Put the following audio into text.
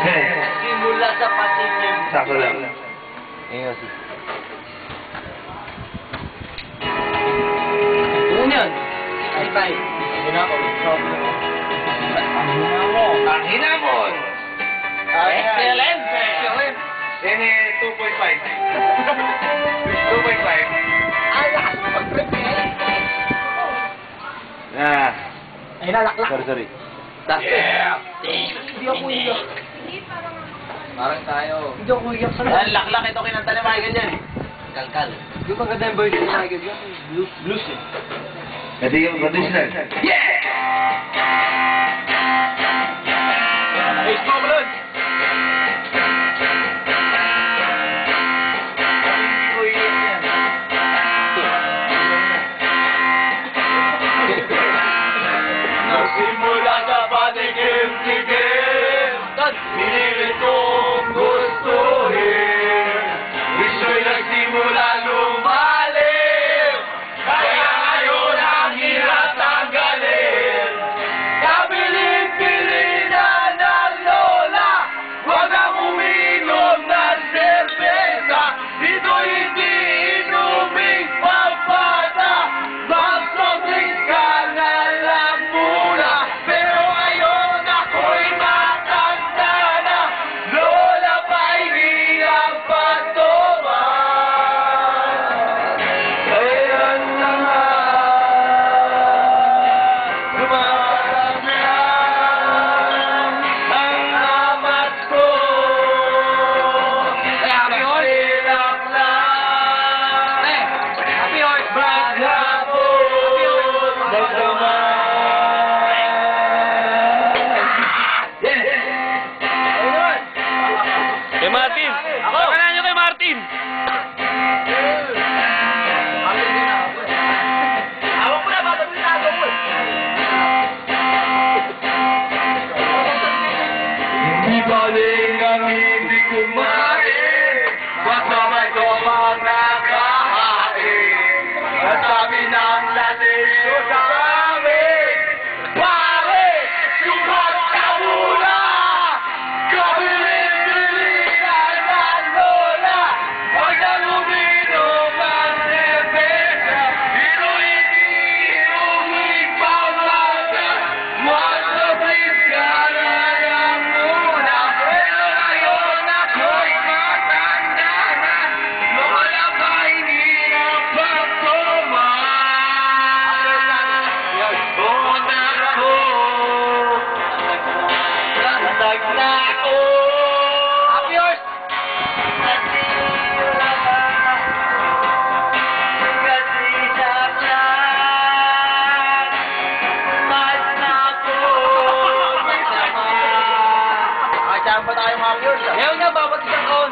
Simula sa patikim. Sakto lang. Ayun, si. Ano yun? 65. Hinamon. Ang hinamon. Excellent! Excellent! Yan eh, 2.5. 2.5. Ang lakas mo mag-prepare. Ah. Ay, nalaklak. Sorry. Yeah! Hindi ako iyak. Parang tayo. Hindi ako iyak sa lahat. Laklak, ito kinanta ni Michael dyan eh. Kalkal. Yung maganda yung version ni Michael dyan. Blues eh. Pwede yung conditioner. Yeah! Hey, stop mo simula sa patikim-tikim, pinilit kong gustuhin. Gusto'y nagsimula lumalim, kaya ngayon ang hirap tanggalin. Kabilin-pilin na ng lola, huwag kang uminom ng serbesa. Dito hindi inuming pampata, mag-sobrang ka na lang muna. Pero ngayon ako'y matanda na, lola pa'y hirap patuman. Kaya na nga, dumarami ang amat ko. Happy horse! Happy horse! Kay Martin! Pakanan nyo kay Martin! Hawak mo na, bago mo na mo eh. Hindi baling ang hindi kumain, basta may topang nakahain. Ang sabi ng lasing sa amin, pare, sumat ka muna! Kabilin-bilinan ng lola, huwag kang uminom ng serbesa. Pero hindi inumin pamata, mag-sabit ka na lang muna. Pero ngayon ako'y matanda na, lola pa'y hirap pagtuman. Unak ko, lasag na ako. Happy horse! Kacaan pa tayo mga viewers. Ayaw niya, bawat isang taon.